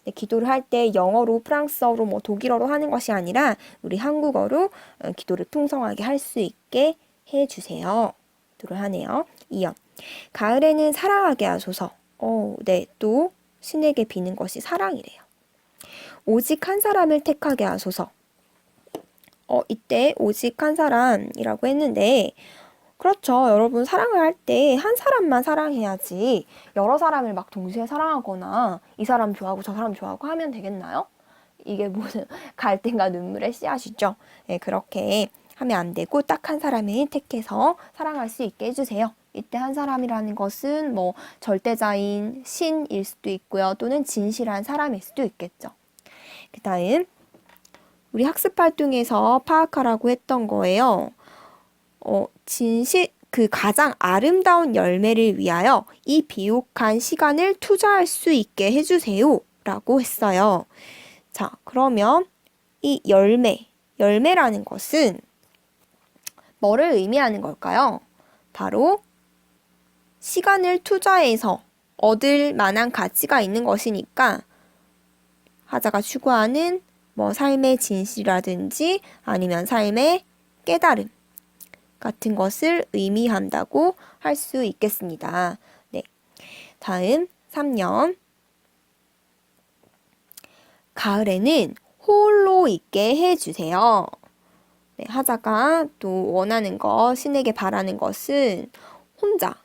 네, 기도를 할 때 영어로, 프랑스어로, 독일어로 하는 것이 아니라 우리 한국어로 기도를 풍성하게 할 수 있게 해주세요. 기도를 하네요. 2연. 가을에는 사랑하게 하소서. 네, 또 신에게 비는 것이 사랑이래요. 오직 한 사람을 택하게 하소서. 이때 오직 한 사람이라고 했는데 그렇죠. 여러분 사랑을 할 때 한 사람만 사랑해야지 여러 사람을 막 동시에 사랑하거나 이 사람 좋아하고 저 사람 좋아하고 하면 되겠나요? 이게 무슨 갈등과 눈물의 씨앗이죠. 네, 그렇게 하면 안 되고 딱 한 사람을 택해서 사랑할 수 있게 해주세요. 이때 한 사람이라는 것은 절대자인 신일 수도 있고요. 또는 진실한 사람일 수도 있겠죠. 그 다음 우리 학습 활동에서 파악하라고 했던 거예요. 그 가장 아름다운 열매를 위하여 이 비옥한 시간을 투자할 수 있게 해주세요. 라고 했어요. 자, 그러면 이 열매라는 것은 뭐를 의미하는 걸까요? 바로 시간을 투자해서 얻을 만한 가치가 있는 것이니까 하자가 추구하는 삶의 진실이라든지 아니면 삶의 깨달음 같은 것을 의미한다고 할 수 있겠습니다. 네. 다음 3년. 가을에는 홀로 있게 해주세요. 네, 하자가 또 원하는 것, 신에게 바라는 것은 혼자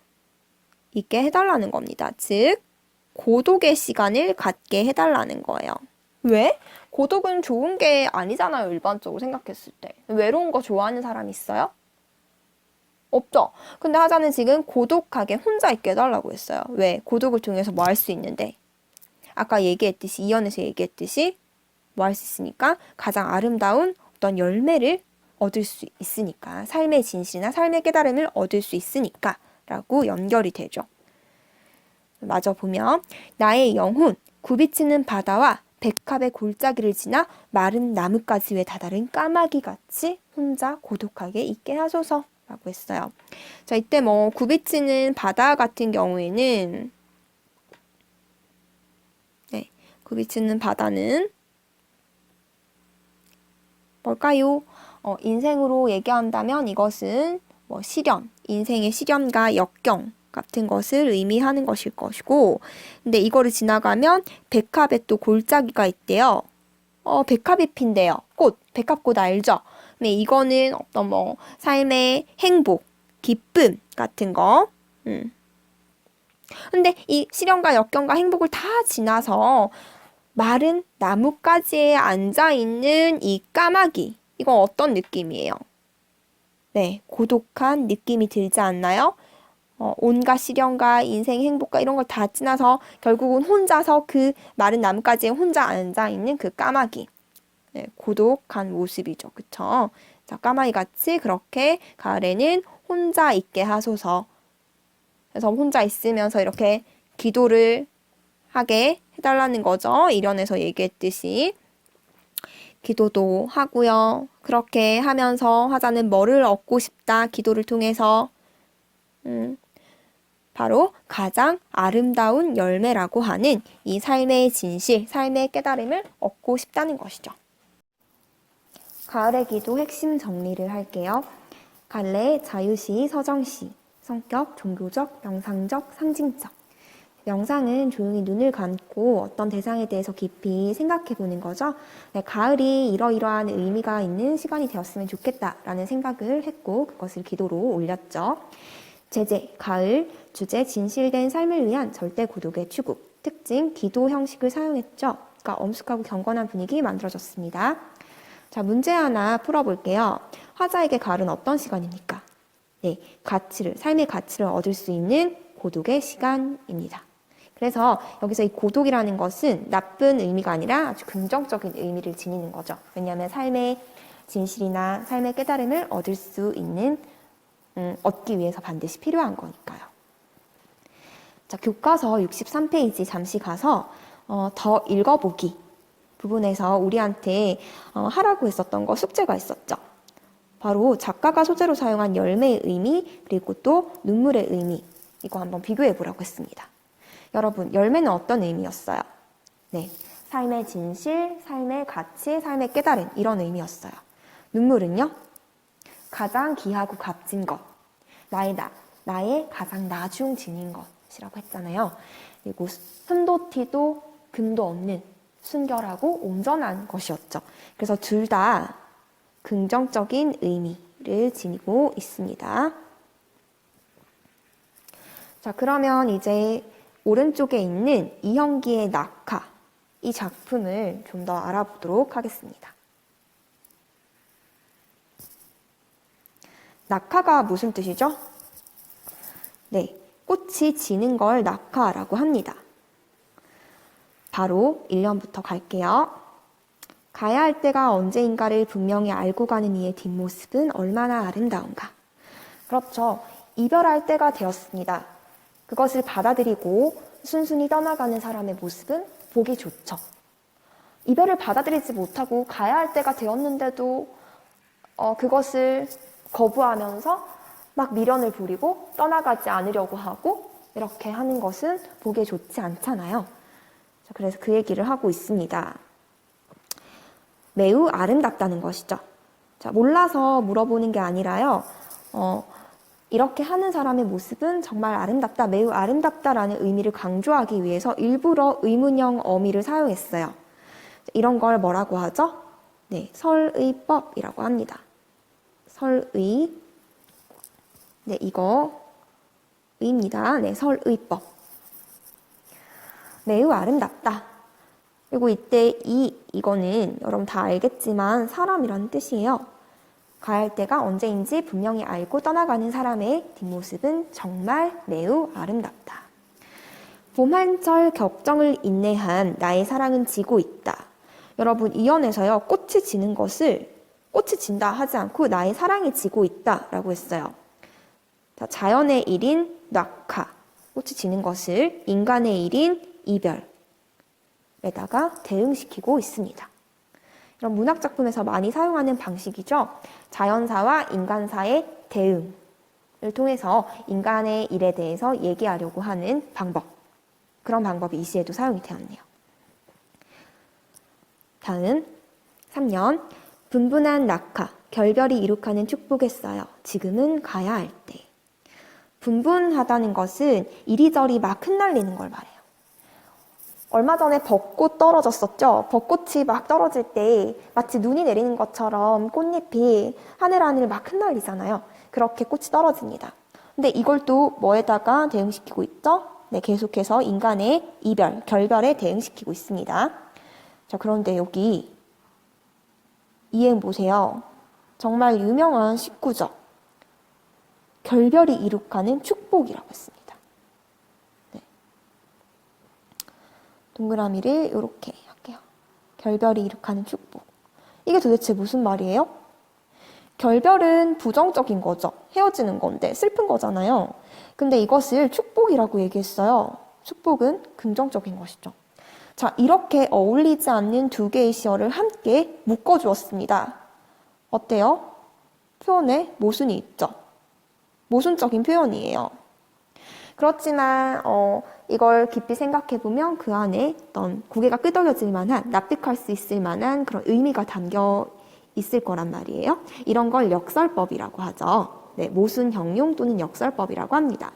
있게 해달라는 겁니다. 즉, 고독의 시간을 갖게 해달라는 거예요. 왜? 고독은 좋은 게 아니잖아요, 일반적으로 생각했을 때. 외로운 거 좋아하는 사람 있어요? 없죠? 근데 하자는 지금 고독하게 혼자 있게 해달라고 했어요. 왜? 고독을 통해서 뭐 할 수 있는데. 아까 얘기했듯이, 이연에서 얘기했듯이 뭐 할 수 있으니까 가장 아름다운 어떤 열매를 얻을 수 있으니까. 삶의 진실이나 삶의 깨달음을 얻을 수 있으니까 라고 연결이 되죠. 마저 보면 나의 영혼, 굽이치는 바다와 백합의 골짜기를 지나 마른 나뭇가지 위에 다다른 까마귀 같이 혼자 고독하게 있게 하소서 라고 했어요. 자, 이때 뭐 굽이치는 바다 같은 경우에는 굽이치는 바다는 뭘까요? 인생으로 얘기한다면 이것은 뭐 시련, 인생의 시련과 역경 같은 것을 의미하는 것일 것이고, 근데 이거를 지나가면 백합에 또 골짜기가 있대요. 백합이 핀대요. 꽃, 백합꽃 알죠? 근데 이거는 어떤 뭐 삶의 행복, 기쁨 같은 거. 근데 이 시련과 역경과 행복을 다 지나서 마른 나뭇가지에 앉아있는 이 까마귀. 이건 어떤 느낌이에요? 네, 고독한 느낌이 들지 않나요? 온갖 시련과 인생 행복과 이런 걸 다 지나서 결국은 혼자서 그 마른 나뭇가지에 혼자 앉아있는 그 까마귀. 네, 고독한 모습이죠. 그쵸? 자, 까마귀 같이 그렇게 가을에는 혼자 있게 하소서. 그래서 혼자 있으면서 이렇게 기도를 하게 해달라는 거죠. 일연에서 얘기했듯이. 기도도 하고요. 그렇게 하면서 화자는 뭐를 얻고 싶다. 기도를 통해서 바로 가장 아름다운 열매라고 하는 이 삶의 진실, 삶의 깨달음을 얻고 싶다는 것이죠. 가을의 기도 핵심 정리를 할게요. 갈래, 자유시, 서정시, 성격, 종교적, 명상적, 상징적. 명상은 조용히 눈을 감고 어떤 대상에 대해서 깊이 생각해 보는 거죠. 네, 가을이 이러이러한 의미가 있는 시간이 되었으면 좋겠다라는 생각을 했고 그것을 기도로 올렸죠. 제재, 가을, 주제, 진실된 삶을 위한 절대 고독의 추구, 특징, 기도 형식을 사용했죠. 그러니까 엄숙하고 경건한 분위기 만들어졌습니다. 자, 문제 하나 풀어볼게요. 화자에게 가을은 어떤 시간입니까? 네, 삶의 가치를 얻을 수 있는 고독의 시간입니다. 그래서 여기서 이 고독이라는 것은 나쁜 의미가 아니라 아주 긍정적인 의미를 지니는 거죠. 왜냐하면 삶의 진실이나 삶의 깨달음을 얻을 수 있는, 얻기 위해서 반드시 필요한 거니까요. 자, 교과서 63페이지 잠시 가서 더 읽어보기 부분에서 우리한테 하라고 했었던 거 숙제가 있었죠. 바로 작가가 소재로 사용한 열매의 의미 그리고 또 눈물의 의미 이거 한번 비교해 보라고 했습니다. 여러분, 열매는 어떤 의미였어요? 네, 삶의 진실, 삶의 가치, 삶의 깨달음 이런 의미였어요. 눈물은요? 가장 귀하고 값진 것, 나의 가장 나중 지닌 것이라고 했잖아요. 그리고 흠도 티도 금도 없는 순결하고 온전한 것이었죠. 그래서 둘 다 긍정적인 의미를 지니고 있습니다. 자, 그러면 이제 오른쪽에 있는 이형기의 낙하, 이 작품을 좀 더 알아보도록 하겠습니다. 낙하가 무슨 뜻이죠? 네, 꽃이 지는 걸 낙하라고 합니다. 바로 1년부터 갈게요. 가야 할 때가 언제인가를 분명히 알고 가는 이의 뒷모습은 얼마나 아름다운가. 그렇죠. 이별할 때가 되었습니다. 그것을 받아들이고 순순히 떠나가는 사람의 모습은 보기 좋죠. 이별을 받아들이지 못하고 가야 할 때가 되었는데도 그것을 거부하면서 막 미련을 부리고 떠나가지 않으려고 하고 이렇게 하는 것은 보기에 좋지 않잖아요. 그래서 그 얘기를 하고 있습니다. 매우 아름답다는 것이죠. 자, 몰라서 물어보는 게 아니라요. 이렇게 하는 사람의 모습은 정말 아름답다, 매우 아름답다라는 의미를 강조하기 위해서 일부러 의문형 어미를 사용했어요. 이런 걸 뭐라고 하죠? 네, 설의법이라고 합니다. 설의. 네, 이거 의입니다. 네, 설의법. 매우 아름답다. 그리고 이때 이거는 여러분 다 알겠지만 사람이라는 뜻이에요. 가야 때가 언제인지 분명히 알고 떠나가는 사람의 뒷모습은 정말 매우 아름답다. 봄 한철 격정을 인내한 나의 사랑은 지고 있다. 여러분 이 연에서요. 꽃이 지는 것을 꽃이 진다 하지 않고 나의 사랑이 지고 있다 라고 했어요. 자, 자연의 일인 낙하, 꽃이 지는 것을 인간의 일인 이별에다가 대응시키고 있습니다. 이런 문학작품에서 많이 사용하는 방식이죠. 자연사와 인간사의 대응을 통해서 인간의 일에 대해서 얘기하려고 하는 방법. 그런 방법이 이 시에도 사용이 되었네요. 다음 3년 분분한 낙하, 결별이 이룩하는 축복했어요. 지금은 가야 할 때. 분분하다는 것은 이리저리 막 흩날리는 걸 말해요. 얼마 전에 벚꽃 떨어졌었죠. 벚꽃이 막 떨어질 때 마치 눈이 내리는 것처럼 꽃잎이 하늘 막 흩날리잖아요. 그렇게 꽃이 떨어집니다. 근데 이걸 또 뭐에다가 대응시키고 있죠? 네, 계속해서 인간의 이별, 결별에 대응시키고 있습니다. 자, 그런데 여기 이행 보세요. 정말 유명한 식구죠. 결별이 이룩하는 축복이라고 했습니다. 네. 동그라미를 이렇게 할게요. 결별이 이룩하는 축복. 이게 도대체 무슨 말이에요? 결별은 부정적인 거죠. 헤어지는 건데 슬픈 거잖아요. 근데 이것을 축복이라고 얘기했어요. 축복은 긍정적인 것이죠. 자, 이렇게 어울리지 않는 두 개의 시어를 함께 묶어주었습니다. 어때요? 표현에 모순이 있죠. 모순적인 표현이에요. 그렇지만 이걸 깊이 생각해보면 그 안에 어떤 고개가 끄덕여질 만한, 납득할 수 있을 만한 그런 의미가 담겨 있을 거란 말이에요. 이런 걸 역설법이라고 하죠. 네, 모순 형용 또는 역설법이라고 합니다.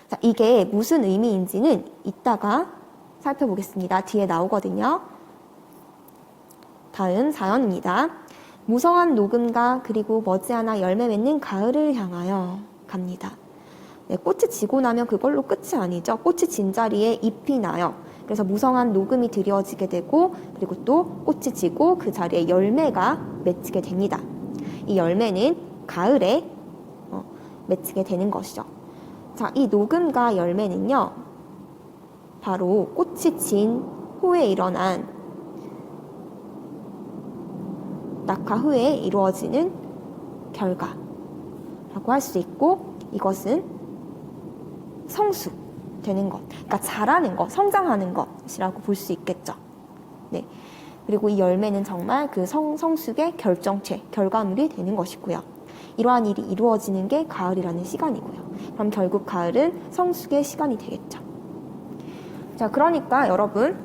자, 이게 무슨 의미인지는 이따가 살펴보겠습니다. 뒤에 나오거든요. 다음 사연입니다. 무성한 녹음과 그리고 머지않아 열매 맺는 가을을 향하여 갑니다. 네, 꽃이 지고 나면 그걸로 끝이 아니죠. 꽃이 진 자리에 잎이 나요. 그래서 무성한 녹음이 드려지게 되고 그리고 또 꽃이 지고 그 자리에 열매가 맺히게 됩니다. 이 열매는 가을에 맺히게 되는 것이죠. 자, 이 녹음과 열매는요. 바로 꽃이 진 후에 일어난 낙하 후에 이루어지는 결과라고 할 수 있고 이것은 성숙되는 것, 그러니까 자라는 것, 성장하는 것이라고 볼 수 있겠죠. 네. 그리고 이 열매는 정말 그 성숙의 결정체, 결과물이 되는 것이고요. 이러한 일이 이루어지는 게 가을이라는 시간이고요. 그럼 결국 가을은 성숙의 시간이 되겠죠. 자, 그러니까 여러분,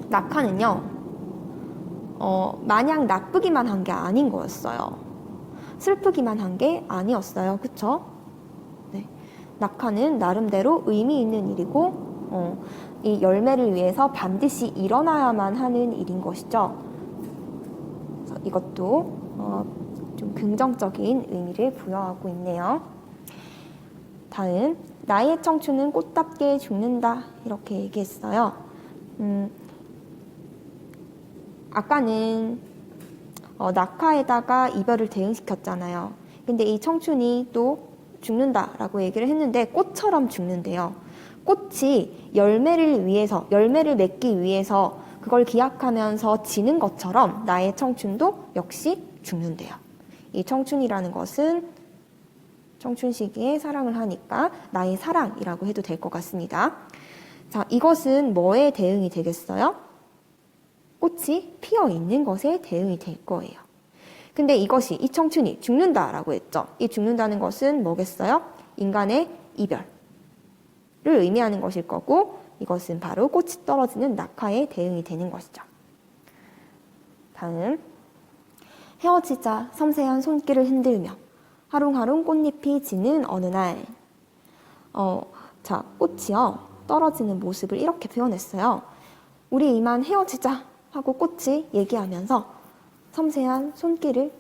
낙하는요, 마냥 나쁘기만 한 게 아닌 거였어요. 슬프기만 한 게 아니었어요. 그쵸? 네. 낙하는 나름대로 의미 있는 일이고, 이 열매를 위해서 반드시 일어나야만 하는 일인 것이죠. 그래서 이것도 좀 긍정적인 의미를 부여하고 있네요. 다음, 나의 청춘은 꽃답게 죽는다. 이렇게 얘기했어요. 아까는 낙하에다가 이별을 대응시켰잖아요. 근데 이 청춘이 또 죽는다라고 얘기를 했는데 꽃처럼 죽는데요. 꽃이 열매를 맺기 위해서 그걸 기약하면서 지는 것처럼 나의 청춘도 역시 죽는데요. 이 청춘이라는 것은 청춘 시기에 사랑을 하니까 나의 사랑이라고 해도 될 것 같습니다. 자, 이것은 뭐에 대응이 되겠어요? 꽃이 피어 있는 것에 대응이 될 거예요. 근데 이것이, 이 청춘이 죽는다라고 했죠. 이 죽는다는 것은 뭐겠어요? 인간의 이별을 의미하는 것일 거고, 이것은 바로 꽃이 떨어지는 낙하에 대응이 되는 것이죠. 다음, 헤어지자 섬세한 손길을 흔들며 하룽하룽 꽃잎이 지는 어느 날. 자, 꽃이요, 떨어지는 모습을 이렇게 표현했어요. 우리 이만 헤어지자 하고 꽃이 얘기하면서 섬세한 손길을,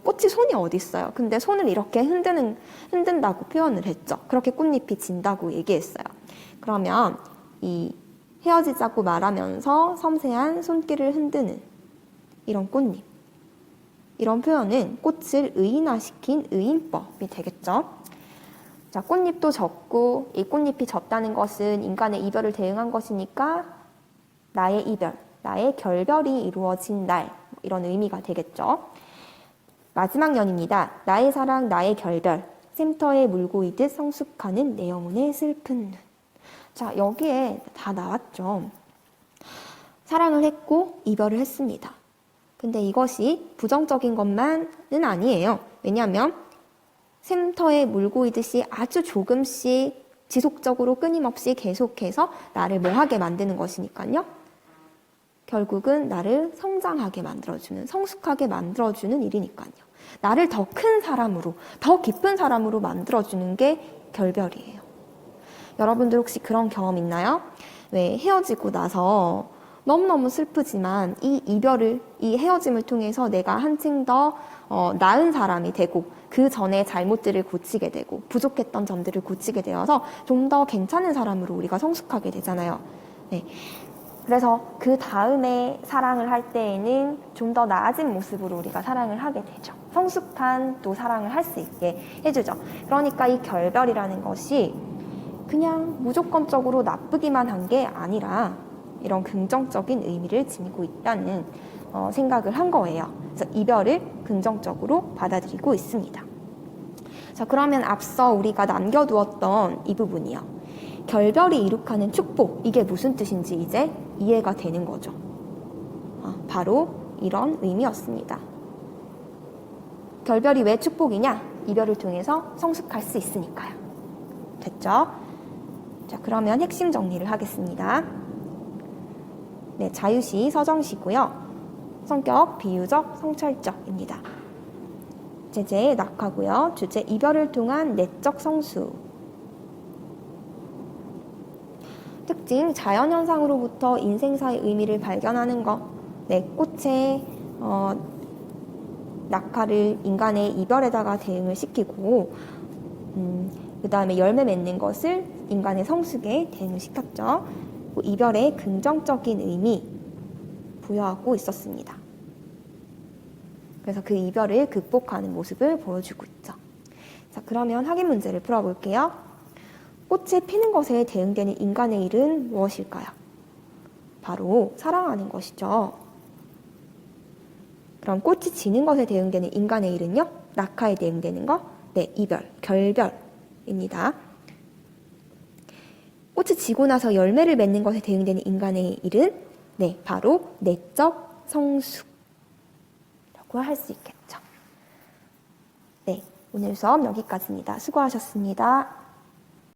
꽃이 손이 어디 있어요? 근데 손을 이렇게 흔든다고 표현을 했죠. 그렇게 꽃잎이 진다고 얘기했어요. 그러면 이 헤어지자고 말하면서 섬세한 손길을 흔드는 이런 꽃잎. 이런 표현은 꽃을 의인화시킨 의인법이 되겠죠. 자, 꽃잎도 졌고 이 꽃잎이 졌다는 것은 인간의 이별을 대응한 것이니까 나의 이별, 나의 결별이 이루어진 날, 이런 의미가 되겠죠. 마지막 연입니다. 나의 사랑, 나의 결별, 샘터에 물고 이듯 성숙하는 내 영혼의 슬픈 눈. 자, 여기에 다 나왔죠. 사랑을 했고 이별을 했습니다. 근데 이것이 부정적인 것만은 아니에요. 왜냐하면 샘터에 물고 있듯이 아주 조금씩 지속적으로 끊임없이 계속해서 나를 뭐하게 만드는 것이니까요. 결국은 나를 성장하게 만들어주는, 성숙하게 만들어주는 일이니까요. 나를 더 큰 사람으로, 더 깊은 사람으로 만들어주는 게 결별이에요. 여러분들 혹시 그런 경험 있나요? 왜 헤어지고 나서 너무너무 슬프지만 이 이별을, 이 헤어짐을 통해서 내가 한층 더 나은 사람이 되고 그 전에 잘못들을 고치게 되고 부족했던 점들을 고치게 되어서 좀 더 괜찮은 사람으로 우리가 성숙하게 되잖아요. 네. 그래서 그 다음에 사랑을 할 때에는 좀 더 나아진 모습으로 우리가 사랑을 하게 되죠. 성숙한 또 사랑을 할 수 있게 해주죠. 그러니까 이 결별이라는 것이 그냥 무조건적으로 나쁘기만 한 게 아니라 이런 긍정적인 의미를 지니고 있다는 생각을 한 거예요. 그래서 이별을 긍정적으로 받아들이고 있습니다. 자, 그러면 앞서 우리가 남겨두었던 이 부분이요. 결별이 이룩하는 축복, 이게 무슨 뜻인지 이제 이해가 되는 거죠. 바로 이런 의미였습니다. 결별이 왜 축복이냐? 이별을 통해서 성숙할 수 있으니까요. 됐죠? 자, 그러면 핵심 정리를 하겠습니다. 네, 자유시 서정시고요. 성격 비유적 성찰적입니다. 제재 낙하고요. 주제 이별을 통한 내적 성수. 특징 자연현상으로부터 인생사의 의미를 발견하는 것. 네, 꽃의 낙하를 인간의 이별에다가 대응을 시키고 그 다음에 열매 맺는 것을 인간의 성숙에 대응을 시켰죠. 이별에 긍정적인 의미 부여하고 있었습니다. 그래서 그 이별을 극복하는 모습을 보여주고 있죠. 자, 그러면 확인 문제를 풀어볼게요. 꽃이 피는 것에 대응되는 인간의 일은 무엇일까요? 바로 사랑하는 것이죠. 그럼 꽃이 지는 것에 대응되는 인간의 일은요? 낙하에 대응되는 것? 네, 이별, 결별입니다. 꽃이 지고 나서 열매를 맺는 것에 대응되는 인간의 일은 네, 바로 내적 성숙이라고 할 수 있겠죠. 네, 오늘 수업 여기까지입니다. 수고하셨습니다.